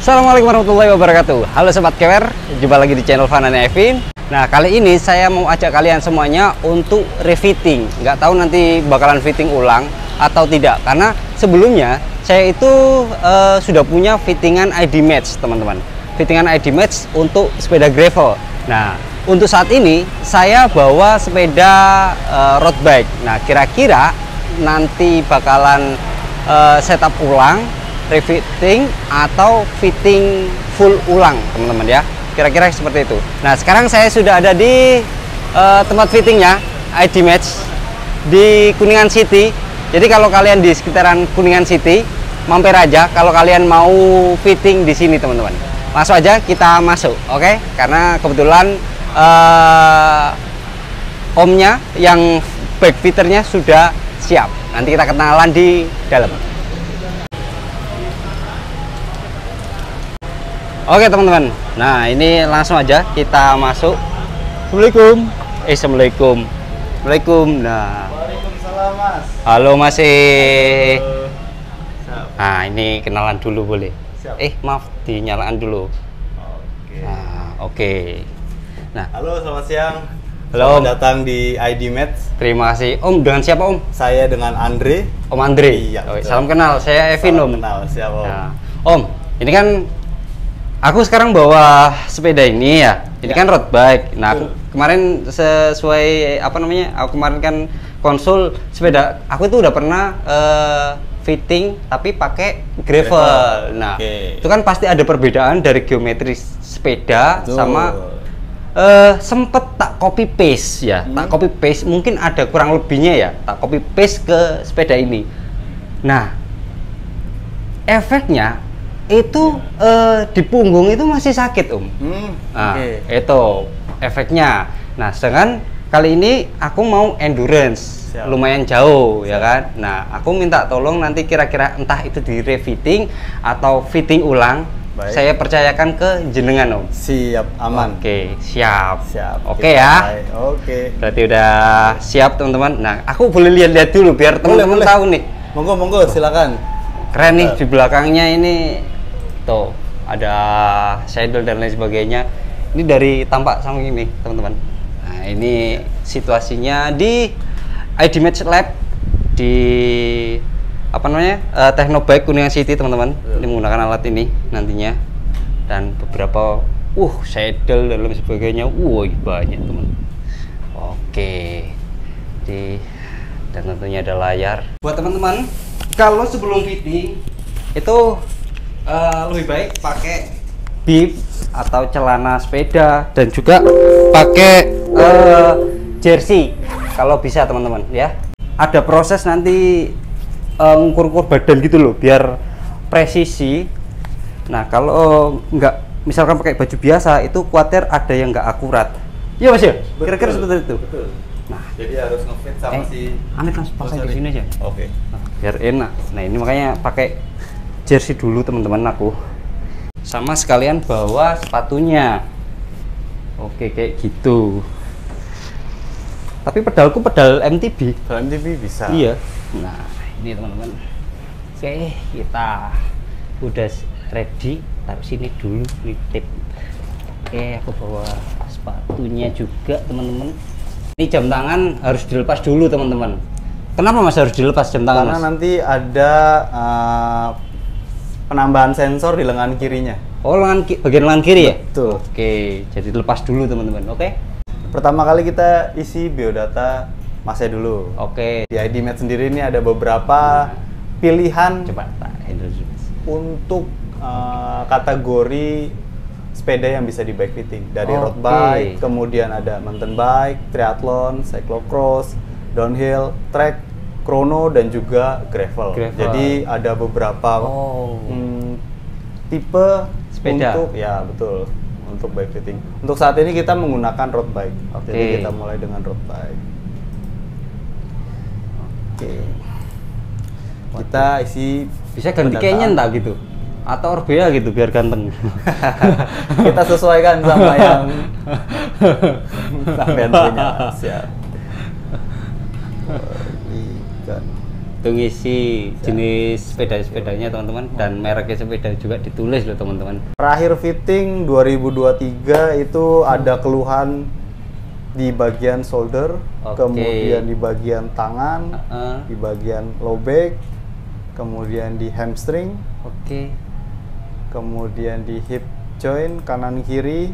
Assalamualaikum warahmatullahi wabarakatuh. Halo Sobat Kewer, jumpa lagi di channel Fanane Evin. Nah, kali ini saya mau ajak kalian semuanya untuk refitting. Nggak tahu nanti bakalan fitting ulang atau tidak, karena sebelumnya saya itu sudah punya fittingan ID Match, teman-teman. Fittingan ID Match untuk sepeda gravel. Nah, untuk saat ini saya bawa sepeda road bike. Nah, kira-kira nanti bakalan setup ulang, refitting atau fitting full ulang, teman-teman ya. Kira-kira seperti itu. Nah, sekarang saya sudah ada di tempat fittingnya ID Match di Kuningan City. Jadi kalau kalian di sekitaran Kuningan City, mampir aja kalau kalian mau fitting di sini, teman-teman. Langsung aja kita masuk, oke? Karena kebetulan omnya yang backfitternya sudah siap. Nanti kita kenalan di dalam. Oke teman-teman, nah ini langsung aja kita masuk. Assalamualaikum. Assalamualaikum. Waalaikumsalam. Nah. Waalaikumsalam Mas. Halo masih. Siap. Nah ini kenalan dulu boleh. Siap. Maaf dinyalakan dulu. Oke. Nah oke. Nah. Halo, selamat siang. Halo. Selamat datang di ID Match. Terima kasih. Om, dengan siapa Om? Saya dengan Andre. Om Andre. Iya. Oh, salam kenal. Saya Evin Salam Om. kenal, siap Om. Nah, Om, ini kan aku sekarang bawa sepeda ini ya. Ini kan road bike. Nah, aku kemarin sesuai apa namanya? Aku kemarin kan konsul sepeda. Aku itu udah pernah fitting tapi pakai gravel. Nah, itu kan pasti ada perbedaan dari geometri sepeda. Betul. Sama sempet tak copy paste ya. Tak copy paste, mungkin ada kurang lebihnya ya. Tak copy paste ke sepeda ini. Nah, efeknya itu di punggung itu masih sakit Om. Nah, itu efeknya. Nah, sedangkan kali ini aku mau endurance. Siap. Lumayan jauh. Siap. Ya kan. Nah, aku minta tolong nanti kira-kira entah itu di refitting atau fitting ulang. Baik. Saya percayakan ke jenengan Om. Siap, aman. Oke, siap. Siap. Oke ya. Oke. Berarti udah siap teman-teman. Nah, aku boleh lihat-lihat dulu biar teman-teman tahu nih. Monggo, silakan. Keren nih di belakangnya ini. Tuh, ada saddle dan lain sebagainya. Ini dari tampak samping ini, teman-teman. Nah, ini situasinya di ID Match Lab di apa namanya? Technobike Kuningan City, teman-teman. Ini menggunakan alat ini nantinya. Dan beberapa saddle dan lain sebagainya. Banyak, teman. Oke. Dan tentunya ada layar. Buat teman-teman, kalau sebelum fitting itu lebih baik pakai bib atau celana sepeda dan juga pakai jersey kalau bisa, teman-teman ya. Ada proses nanti ngukur-ngukur badan gitu loh biar presisi. Nah, kalau nggak misalkan pakai baju biasa itu khawatir ada yang nggak akurat. Iya Mas ya? Kira-kira seperti itu. Betul. Nah, jadi harus ngefit sama si Amit langsung pakai di sini aja. Oke. Nah, biar enak. Nah, ini makanya pakai jersey dulu, teman-teman aku. Sama sekalian bawa sepatunya. Oke, kayak gitu. Tapi pedalku pedal MTB. Pedal MTB bisa. Iya. Nah, ini teman-teman. Oke, kita udah ready. Taruh sini dulu, ini tip. Oke, aku bawa sepatunya juga, teman-teman. Ini jam tangan harus dilepas dulu, teman-teman. Kenapa Mas harus dilepas jam tangan? Karena Mas? nanti ada penambahan sensor di lengan kirinya. Oh, bagian lengan kiri ya? Betul. Oke, jadi lepas dulu, teman-teman. Oke. Pertama kali kita isi biodata Masnya dulu. Oke. Di ID Match sendiri ini ada beberapa pilihan Coba tak handle dulu. untuk kategori sepeda yang bisa di bike fitting, dari road bike, kemudian ada mountain bike, triathlon, cyclocross, downhill, track, chrono, dan juga gravel. Jadi ada beberapa tipe sepeda untuk betul, untuk bike fitting. Untuk saat ini kita menggunakan road bike. Jadi kita mulai dengan road bike. Kita isi. Bisa ganti kayaknya entah gitu atau Orbea gitu biar ganteng. Kita sesuaikan sama yang sampean punya. Siap. Tuh ngisi jenis sepedanya teman-teman, dan mereknya sepeda juga ditulis loh teman-teman. Terakhir fitting 2023 itu ada keluhan di bagian shoulder, kemudian di bagian tangan, di bagian low back, kemudian di hamstring, kemudian di hip joint kanan kiri,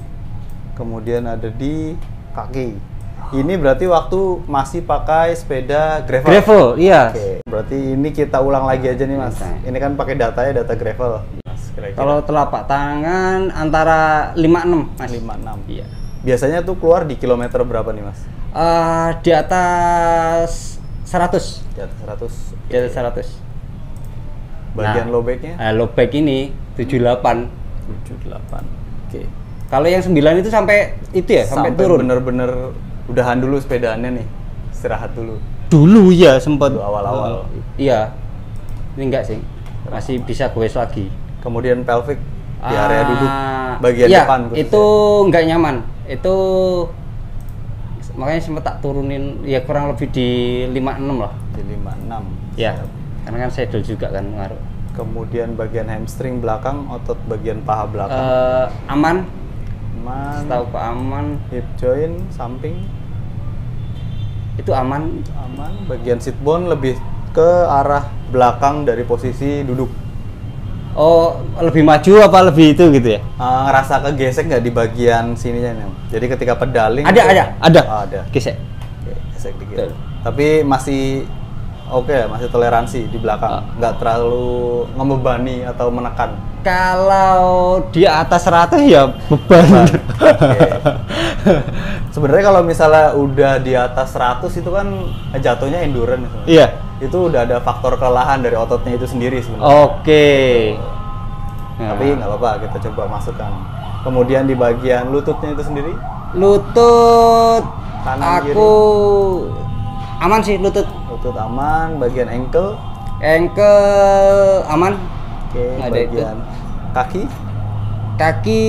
kemudian ada di kaki. Ini berarti waktu masih pakai sepeda gravel. Gravel, iya. Berarti ini kita ulang lagi aja nih Mas. Ini kan pakai datanya data gravel. Mas, kalau telapak tangan antara 56 Mas. 56. Iya. Biasanya tuh keluar di kilometer berapa nih Mas? Di atas 100. Di atas 100. Di atas 100. Bagian low back-nya? Low back ini 78. 78. Kalau yang 9 itu sampai itu ya, sampai turun. Bener-bener udahan dulu sepedaannya nih. Istirahat dulu. Dulu ya sempat awal-awal. Iya. Ini enggak sih. Masih bisa goes lagi. Kemudian pelvic di area duduk bagian iya, depan khususnya. Itu nggak nyaman. Itu makanya sempat tak turunin ya kurang lebih di 56 lah. Di 56. Ya. Karena kan saddle juga kan ngaruh. Kemudian bagian hamstring belakang, otot bagian paha belakang. Aman. Setahu Pak aman. Hip joint samping itu aman. Bagian sit bone lebih ke arah belakang dari posisi duduk. Oh, lebih maju apa lebih itu gitu ya? Ngerasa kegesek nggak di bagian sininya nih? Jadi ketika pedaling ada. Gesek. Gesek dikit. Tapi masih oke, masih toleransi di belakang. Nggak terlalu ngebebani atau menekan. Kalau di atas 100 ya beban. Sebenarnya kalau misalnya udah di atas 100 itu kan jatuhnya endurance. Iya. Itu udah ada faktor kelelahan dari ototnya itu sendiri sebenarnya. Tapi nggak apa-apa, kita coba masukkan. Kemudian di bagian lututnya itu sendiri? Lutut kanan aku kiri. Aman sih lutut. Lutut aman. Bagian ankle? Ankle aman. Bagian kaki? Kaki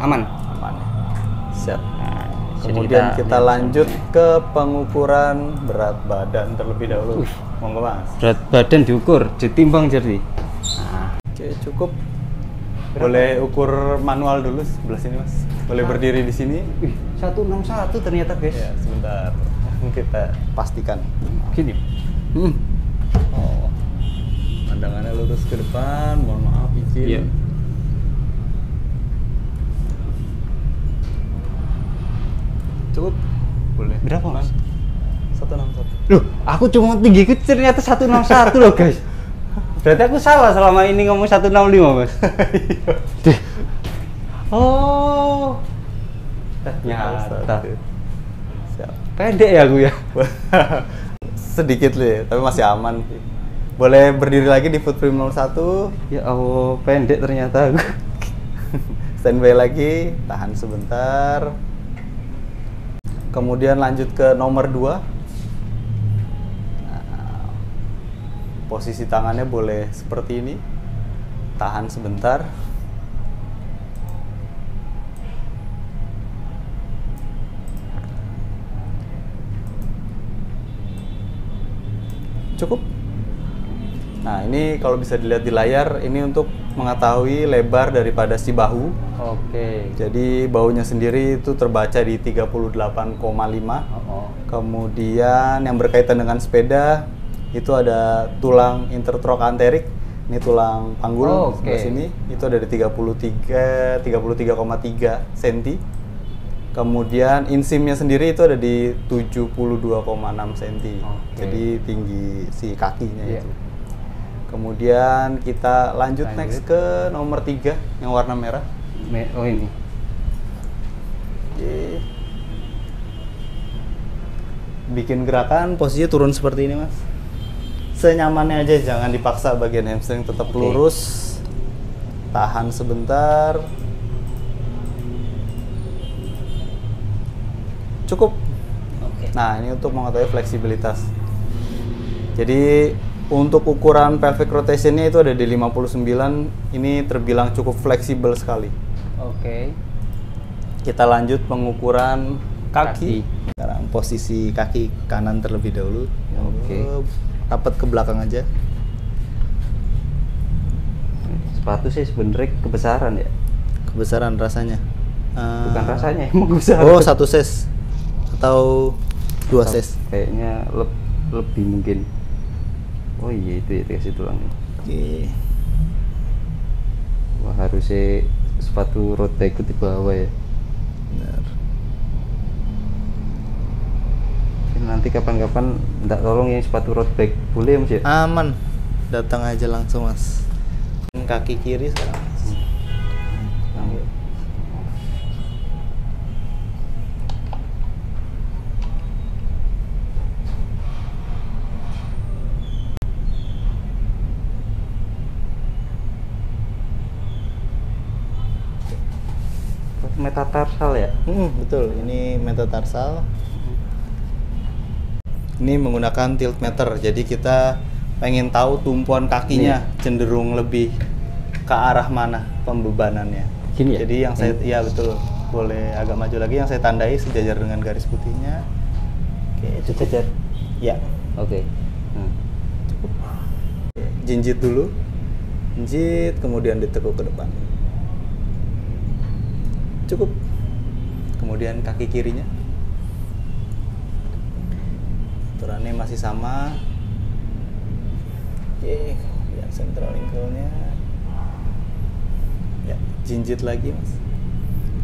aman. Siap. Kemudian kita lanjut ke pengukuran berat badan terlebih dahulu. Monggo Mas. Berat badan diukur, ditimbang jadi. Oke, cukup. Boleh ukur manual dulu sebelah sini Mas. Boleh berdiri di sini. 161 ternyata guys. Ya, sebentar. Kita pastikan. Gini. Pandangannya lurus ke depan. Mohon maaf izin. Iya. Cukup? Boleh. Berapa Mas? 161. Loh, aku cuma tinggiku ternyata 161 loh guys. Berarti aku salah selama ini ngomong 165 Mas. Oh. Ternyata. Siap. Pendek ya aku ya. Sedikit loh, tapi masih aman. Boleh berdiri lagi di footprint 01. Ya Allah, pendek ternyata aku. Standby lagi, tahan sebentar. Kemudian lanjut ke nomor 2. Posisi tangannya boleh seperti ini. Tahan sebentar. Cukup. Nah, ini kalau bisa dilihat di layar, ini untuk mengetahui lebar daripada si bahu. Jadi bahunya sendiri itu terbaca di 38,5. Kemudian yang berkaitan dengan sepeda itu ada tulang intertrochanteric. Ini tulang panggul sebelah sini. Itu ada di 33,3 cm. Kemudian insimnya sendiri itu ada di 72,6 cm. Jadi tinggi si kakinya itu. Kemudian kita lanjut next ke nomor 3 yang warna merah. Oh ini. Bikin gerakan, posisinya turun seperti ini Mas. Senyamannya aja, jangan dipaksa. Bagian hamstring tetap lurus. Tahan sebentar. Cukup. Nah, ini untuk mengetahui fleksibilitas. Jadi untuk ukuran pelvic rotationnya itu ada di 59. Ini terbilang cukup fleksibel sekali. Kita lanjut pengukuran kaki. Sekarang posisi kaki kanan terlebih dahulu. Oke. Rapat ke belakang aja. Sepatu sih sebenarnya kebesaran ya. Kebesaran rasanya. Bukan rasanya, emang kebesaran. Oh, 1 ses atau 2 ses. Kayaknya lebih mungkin. Oh iya itu ya kasih tulang. Oke. Wah harusnya sepatu road bike di bawah ya. Benar. Nanti kapan-kapan minta tolong yang sepatu road bike boleh ya Mas ya? Aman. Datang aja langsung Mas. Kaki kiri sekarang Mas. Ambil. Metatarsal ya? Betul, ini metatarsal. Ini menggunakan tilt meter, jadi kita pengen tahu tumpuan kakinya cenderung lebih ke arah mana pembebanannya. Gini ya? Jadi yang saya, iya betul, boleh agak maju lagi, yang saya tandai sejajar dengan garis putihnya. Oke, Sejajar. Ya, Oke. cukup. Jinjit dulu, jinjit, kemudian ditekuk ke depan. Cukup. Kemudian kaki kirinya. Aturannya masih sama. Oke, kemudian central ankle-nya. Ya, jinjit lagi Mas.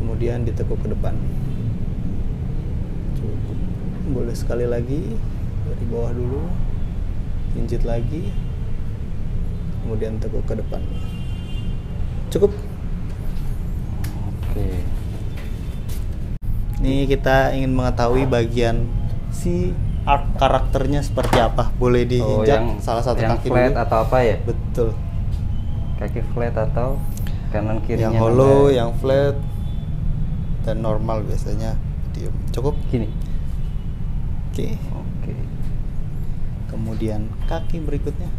Kemudian ditekuk ke depan. Cukup. Boleh sekali lagi dari bawah dulu. Jinjit lagi. Kemudian tekuk ke depan. Cukup. Oke. Ini kita ingin mengetahui bagian si art karakternya seperti apa. Boleh diinjak salah satu yang kaki flat dulu. atau apa ya? Betul. Kaki flat atau kanan kirinya? Yang hollow, yang flat, dan normal biasanya medium. Cukup. Gini. Oke. Oke. Kemudian kaki berikutnya.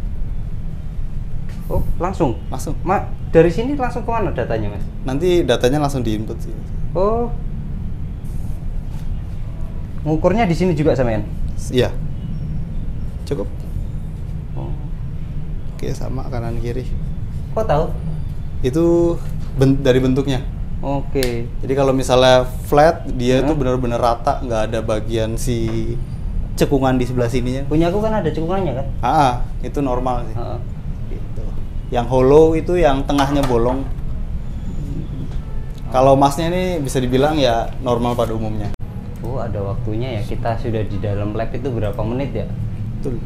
Oh langsung? Langsung. Dari sini langsung ke mana datanya Mas? Nanti datanya langsung diinput sih. Oh. Ngukurnya di sini juga samain? Iya. Cukup. Oh. Oke, sama kanan kiri. Kok tahu? Itu dari bentuknya. Oke. Jadi kalau misalnya flat, dia tuh benar-benar rata, nggak ada bagian si cekungan di sebelah sininya. Punya aku kan ada cekungannya kan? Itu normal sih. Heeh. Gitu. Yang hollow itu yang tengahnya bolong. Kalau masnya ini bisa dibilang ya normal pada umumnya. Oh ada waktunya ya, kita sudah di dalam lab itu berapa menit ya? Betul.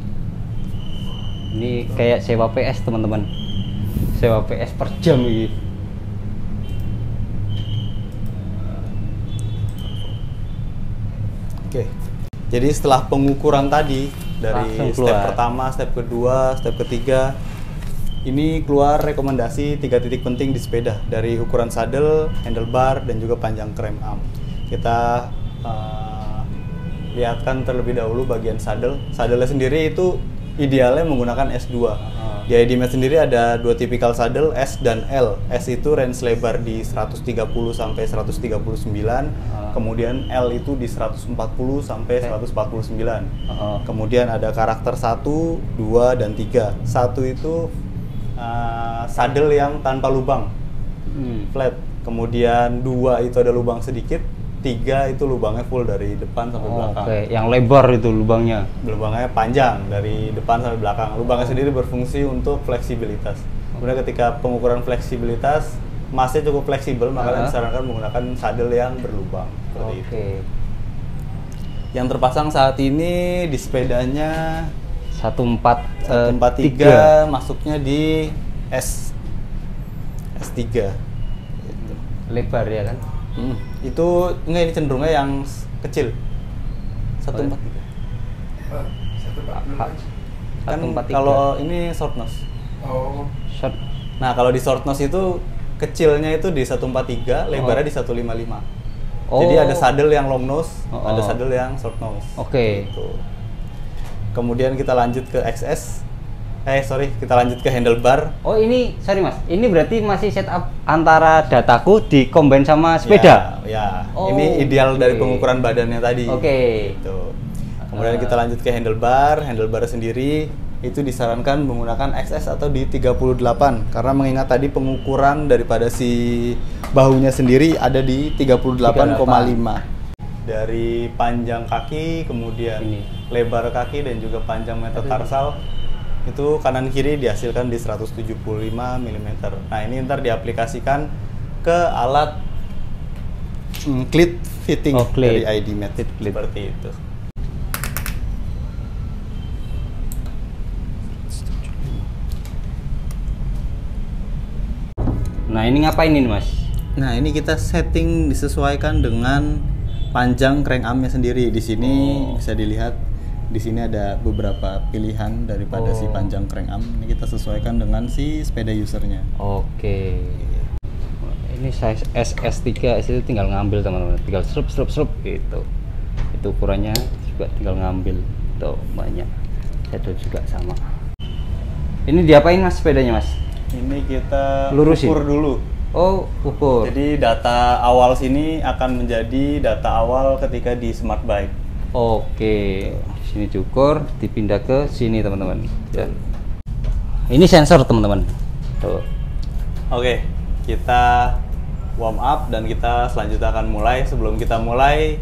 Ini kayak sewa PS teman-teman. Sewa PS per jam gitu. Oke. Jadi setelah pengukuran tadi dari Langsung step keluar. pertama, step kedua, step ketiga, ini keluar rekomendasi 3 titik penting di sepeda dari ukuran saddle, handlebar, dan juga panjang crank arm. Kita lihatkan terlebih dahulu bagian saddle. Saddle-nya sendiri itu idealnya menggunakan S2. Di IDMate sendiri ada 2 tipikal saddle, S dan L. S itu range lebar di 130 sampai 139, kemudian L itu di 140 sampai 149. Kemudian ada karakter 1, 2, dan 3. 1 itu saddle yang tanpa lubang, flat. Kemudian 2 itu ada lubang sedikit, 3 itu lubangnya full dari depan sampai belakang. Oke, yang lebar itu lubangnya. Lubangnya panjang dari depan sampai belakang. Lubangnya sendiri berfungsi untuk fleksibilitas. Kemudian ketika pengukuran fleksibilitas, masnya cukup fleksibel, makanya disarankan menggunakan saddle yang berlubang. Seperti itu. Yang terpasang saat ini di sepedanya 143, masuknya di S3. Gitu. Lebar ya kan? Itu enggak, ini cenderungnya yang kecil. 143. Kan kalau ini short nose. Oh. Short. Nah, kalau di short nose itu kecilnya itu di 143, lebarnya di 155. Jadi ada saddle yang long nose, ada saddle yang short nose. Oke. Gitu. Kemudian kita lanjut ke XS. Kita lanjut ke handlebar. Oh ini, sorry mas, ini berarti masih setup antara dataku di combine sama sepeda? Ya. Oh, Ini ideal dari pengukuran badannya tadi. Oke. Gitu. Kemudian kita lanjut ke handlebar. Handlebar sendiri itu disarankan menggunakan XS atau di 38 karena mengingat tadi pengukuran daripada si bahunya sendiri ada di 38,5. Dari panjang kaki, kemudian lebar kaki dan juga panjang metatarsal itu kanan kiri dihasilkan di 175 mm. Nah, ini ntar diaplikasikan ke alat cleat fitting dari ID Mat seperti itu. Nah, ini ngapain ini, Mas? Nah, ini kita setting disesuaikan dengan panjang crank arm-nya sendiri. Di sini bisa dilihat, di sini ada beberapa pilihan daripada si panjang crank arm. Ini kita sesuaikan dengan si sepeda usernya. Oke. Ini size SS3, itu tinggal ngambil teman-teman. Tinggal srup gitu. Itu ukurannya juga tinggal ngambil. Tuh, banyak. Itu juga sama. Ini diapain, Mas, sepedanya, Mas? Ini kita lurusin. Ukur dulu. Oh, ukur. Jadi data awal sini akan menjadi data awal ketika di Smart Bike. Oke, sini diukur, dipindah ke sini teman-teman. Ya. Ini sensor teman-teman. Tuh. Oke, kita warm up dan kita selanjutnya akan mulai. Sebelum kita mulai,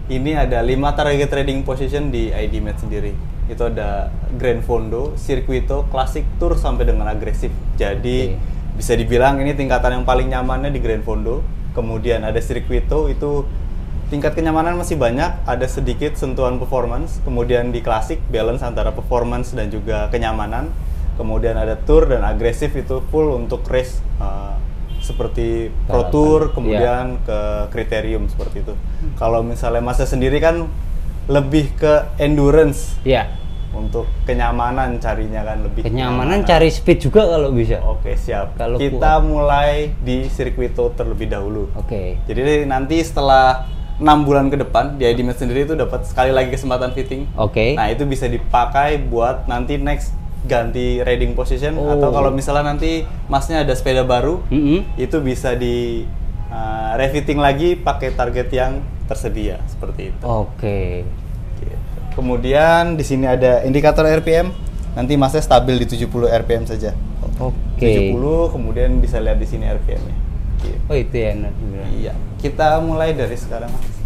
ini ada 5 target trading position di ID Mat sendiri. Itu ada Grand Fondo, Circuito, Classic, Tour sampai dengan agresif. Jadi bisa dibilang ini tingkatan yang paling nyamannya di Grand Fondo. Kemudian ada Circuito, itu tingkat kenyamanan masih banyak, ada sedikit sentuhan performance. Kemudian di Classic, balance antara performance dan juga kenyamanan. Kemudian ada Tour dan agresif, itu full untuk race seperti Pro Tour, kemudian ke Criterium seperti itu. Kalau misalnya Mas sendiri kan lebih ke endurance. Iya. Untuk kenyamanan carinya kan lebih kenyamanan, cari speed juga kalau bisa. Oke, siap. Kalau kita mulai di Circuito terlebih dahulu. Oke. Jadi nanti setelah 6 bulan ke depan di ID Mat sendiri itu dapat sekali lagi kesempatan fitting. Oke. Nah, itu bisa dipakai buat nanti next ganti riding position atau kalau misalnya nanti Masnya ada sepeda baru, itu bisa di refitting lagi pakai target yang tersedia seperti itu. Oke. Gitu. Kemudian di sini ada indikator RPM. Nanti Masnya stabil di 70 RPM saja. Oke. 70, kemudian bisa lihat di sini RPM-nya. Gitu. Oh, itu ya. Iya. Kita mulai dari sekarang, Mas.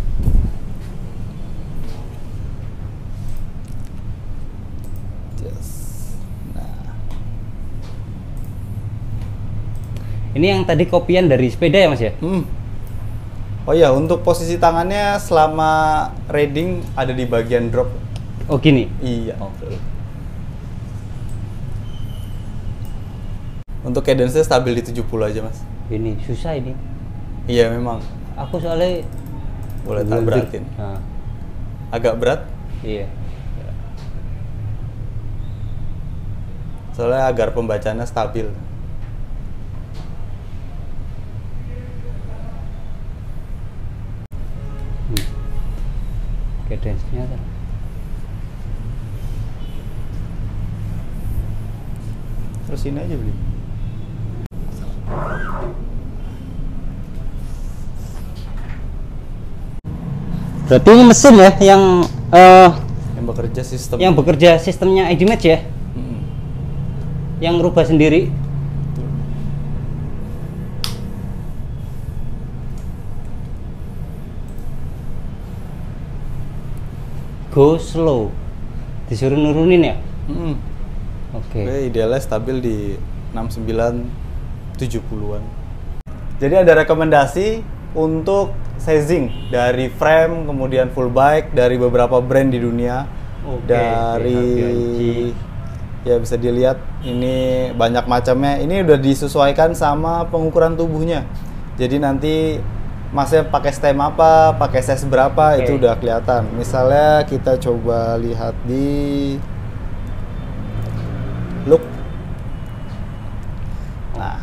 Ini yang tadi kopian dari sepeda ya, Mas ya? Oh ya, untuk posisi tangannya selama riding ada di bagian drop. Oh, gini? Iya. Oke. Untuk cadence-nya stabil di 70 aja, Mas. Ini susah ini. Iya, memang. Aku soalnya boleh tak beratin. Nah. Agak berat? Iya. Soalnya agar pembacaannya stabil. Cadence-nya kan. Terus ini aja beli. Berarti ini mesin ya yang bekerja sistem. Yang bekerja sistemnya ID Mat ya? Yang rubah sendiri. Go slow. Disuruh nurunin ya? Oke. Idealnya stabil di 69 70-an. Jadi ada rekomendasi untuk sizing dari frame, kemudian full bike dari beberapa brand di dunia. Dari ya bisa dilihat ini banyak macamnya. Ini udah disesuaikan sama pengukuran tubuhnya. Jadi nanti Masnya pakai stem apa, pakai size berapa, itu udah kelihatan. Misalnya kita coba lihat di look. Nah,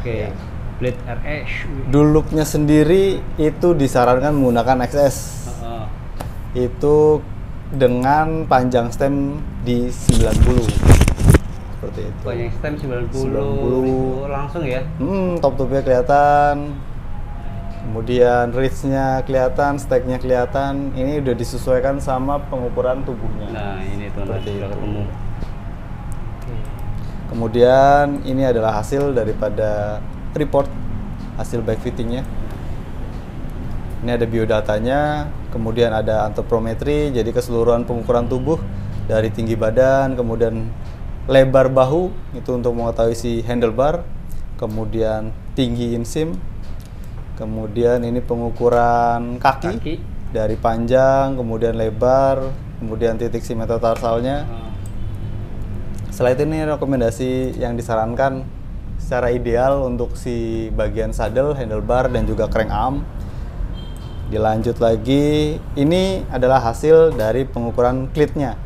Blade RS. Looknya sendiri itu disarankan menggunakan XS. Itu dengan panjang stem di 90. Seperti itu. Panjang stem 90. Langsung ya? Top-topnya kelihatan. Kemudian ridge-nya kelihatan, stack-nya kelihatan. Ini udah disesuaikan sama pengukuran tubuhnya. Nah, ini teman-teman sudah ketemu. Kemudian ini adalah hasil daripada report hasil bike fittingnya. Ini ada biodatanya, kemudian ada antropometri, jadi keseluruhan pengukuran tubuh dari tinggi badan, kemudian lebar bahu itu untuk mengetahui si handlebar, kemudian tinggi insim, kemudian ini pengukuran kaki. Dari panjang, kemudian lebar, kemudian titik si metatarsalnya. Setelah itu ini rekomendasi yang disarankan secara ideal untuk si bagian saddle, handlebar, dan juga crank arm. Dilanjut lagi, ini adalah hasil dari pengukuran klitnya.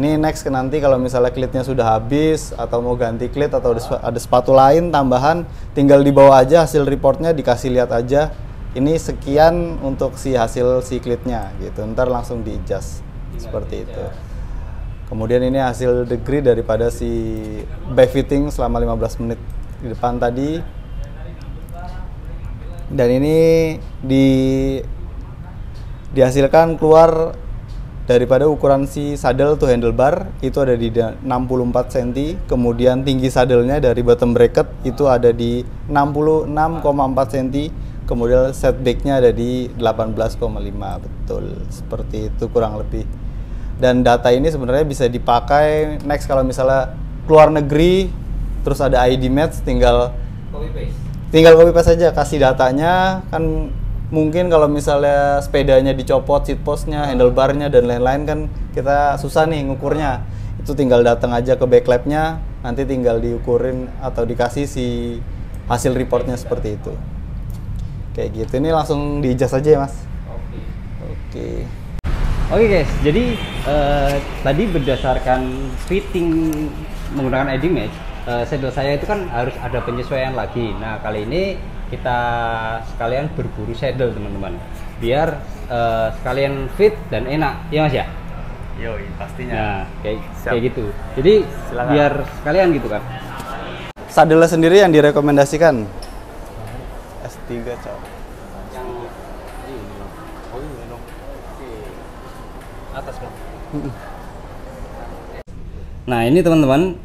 Ini next ke nanti kalau misalnya klitnya sudah habis atau mau ganti klit atau ada sepatu lain tambahan, tinggal dibawa aja hasil reportnya, dikasih lihat aja. Ini sekian untuk si hasil si klitnya gitu. Ntar langsung di-adjust seperti itu. Kemudian ini hasil degree daripada si bike fitting selama 15 menit di depan tadi. Dan ini dihasilkan keluar daripada ukuran si saddle to handlebar itu ada di 64 cm, kemudian tinggi saddlenya dari bottom bracket itu ada di 66,4 cm, kemudian setbacknya ada di 18,5, betul seperti itu kurang lebih. Dan data ini sebenarnya bisa dipakai next kalau misalnya keluar negeri terus ada ID match, tinggal copy paste aja, kasih datanya. Kan mungkin kalau misalnya sepedanya dicopot seat postnya, handlebarnya dan lain-lain kan kita susah nih ngukurnya. Itu tinggal datang aja ke backlabnya, nanti tinggal diukurin atau dikasih si hasil reportnya seperti itu. Kayak gitu. Ini langsung di-adjust aja ya, Mas. Oke. Oke guys, jadi tadi berdasarkan fitting menggunakan ID match, saddle saya itu kan harus ada penyesuaian lagi. Nah, kali ini kita sekalian berburu saddle teman-teman, biar sekalian fit dan enak, ya Mas ya? Yoi, pastinya. Nah, kayak gitu. Jadi silakan. Biar sekalian gitu kan. Saddle sendiri yang direkomendasikan S3 cow. Atas Nah ini teman-teman,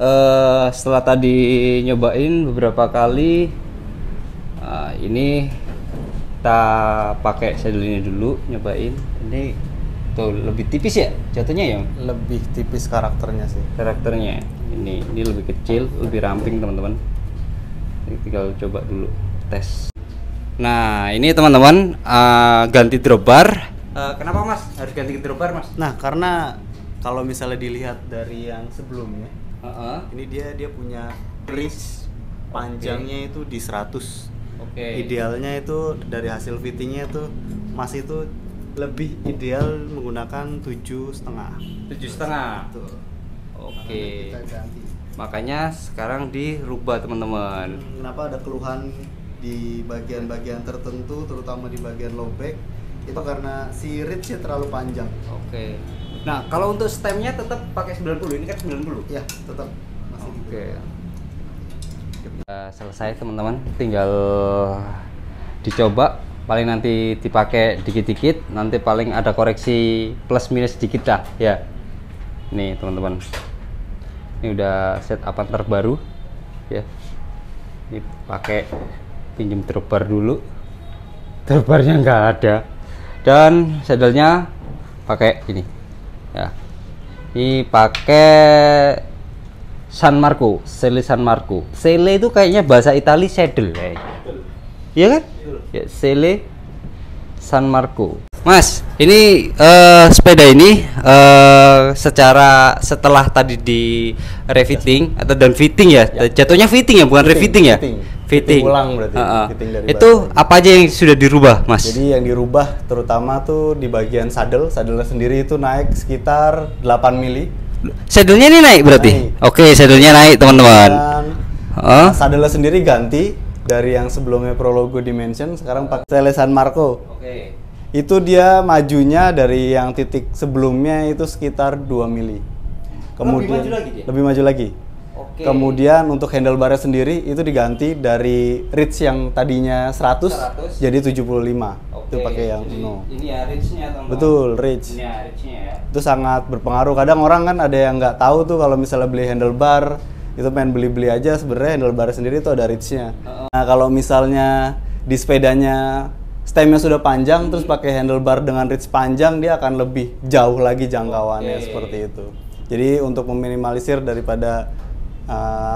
setelah tadi nyobain beberapa kali, ini kita pakai saddle ini dulu, nyobain. Ini tuh lebih tipis ya jatuhnya ya? Lebih tipis karakternya sih. Karakternya ini lebih kecil, lebih ramping teman-teman. Ini tinggal coba dulu tes. Nah ini teman-teman, ganti drop bar. Kenapa Mas harus ganti drop bar Mas? Nah karena kalau misalnya dilihat dari yang sebelumnya, ini dia punya ridge panjangnya itu di 100. Idealnya itu dari hasil fittingnya itu Mas itu lebih ideal menggunakan 7,5. 7,5. Oke. Makanya sekarang dirubah teman-teman. Kenapa ada keluhan di bagian-bagian tertentu, terutama di bagian low back? Itu karena si ridge-nya terlalu panjang. Oke. Nah, kalau untuk stemnya tetap pakai 90. Ini kan 90. Ya, tetap masih Oke. Selesai teman-teman, tinggal dicoba. Paling nanti dipakai dikit-dikit, nanti paling ada koreksi plus minus sedikit dah ya. Nih teman-teman, ini udah setupan terbaru ya. Ini pakai pinjem drop bar dulu, drop barnya nggak ada, dan saddlenya pakai ini ya. Ini pakai San Marco, Selle San Marco. Selle itu kayaknya bahasa Itali saddle kayaknya. Iya kan? Ya, Selle San Marco. Mas, ini sepeda ini setelah tadi di refitting atau dan fitting ya? Jatuhnya fitting ya, bukan refitting ya? Fitting ulang berarti. Fitting dari itu apa aja yang sudah dirubah, Mas? Jadi yang dirubah terutama tuh di bagian saddle-nya sendiri itu naik sekitar 8 mili. Saddle-nya ini naik berarti? Naik. Oke, saddle-nya naik teman-teman. Saddle-nya sendiri ganti dari yang sebelumnya Prologo Dimension, sekarang pakai Selle San Marco. Oke. Itu dia majunya dari yang titik sebelumnya itu sekitar 2 mili. Kemudian lebih maju lagi dia? Lebih maju lagi. Oke. Kemudian untuk handlebarnya sendiri itu diganti dari reach yang tadinya 100 jadi 75. Itu pakai yang Uno. Ini ya reach-nya teman-teman. Betul, reach. Ini ya reach-nya ya. Itu sangat berpengaruh. Kadang orang kan ada yang nggak tahu tuh kalau misalnya beli handlebar itu pengen beli-beli aja, sebenarnya handlebar sendiri itu ada reach-nya. Nah, kalau misalnya di sepedanya stemnya sudah panjang terus pakai handlebar dengan reach panjang, dia akan lebih jauh lagi jangkauannya seperti itu. Jadi untuk meminimalisir daripada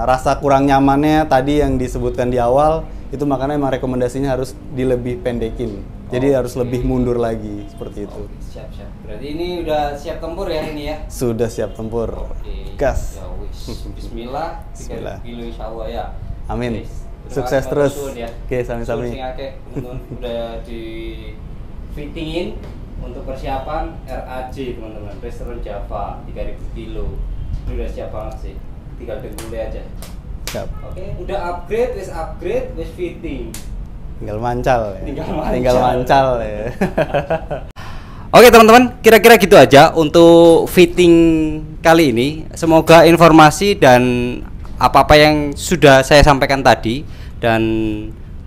rasa kurang nyamannya tadi yang disebutkan di awal, itu makanya emang rekomendasinya harus dilebih pendekin. Jadi harus lebih mundur lagi seperti itu. Siap. Berarti ini udah siap tempur ya ini ya? Sudah siap tempur. Gas. Ya wis. Bismillah. 3 kilo insyaallah ya. Amin. Wis. Sukses terus. Ya. Oke, sami-sami. Teman-teman udah di fittingin untuk persiapan RAJ teman-teman, restoran Java 3000 kilo. Ini udah siap banget sih. Tinggal dengkulnya aja. Siap. Oke, udah upgrade, wis fitting. Tinggal mancal ya. Tinggal mancal ya. Oke teman-teman, kira-kira gitu aja untuk fitting kali ini. Semoga informasi dan apa-apa yang sudah saya sampaikan tadi dan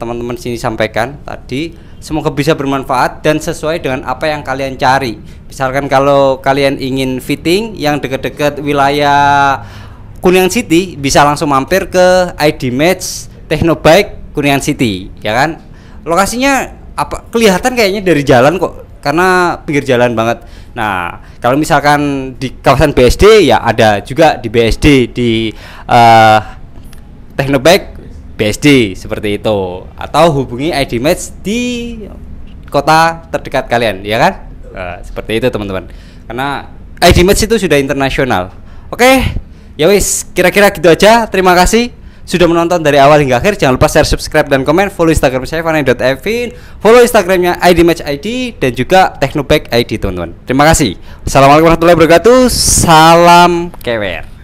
teman-teman sini sampaikan tadi, semoga bisa bermanfaat dan sesuai dengan apa yang kalian cari. Misalkan kalau kalian ingin fitting yang dekat-dekat wilayah Kuningan City, bisa langsung mampir ke ID Match Technobike Kuningan City, ya kan? Lokasinya apa? Kelihatan kayaknya dari jalan kok, karena pinggir jalan banget. Nah, kalau misalkan di kawasan BSD ya ada juga di BSD di Technobike BSD seperti itu, atau hubungi ID Match di kota terdekat kalian, ya kan? Seperti itu teman-teman. Karena ID Match itu sudah internasional. Oke, ya wis, kira-kira gitu aja. Terima kasih sudah menonton dari awal hingga akhir. Jangan lupa share, subscribe, dan komen. Follow Instagram saya Fanny.evin, follow Instagramnya ID Match ID, dan juga Technobike ID teman-teman. Terima kasih. Assalamualaikum warahmatullahi wabarakatuh. Salam kewer.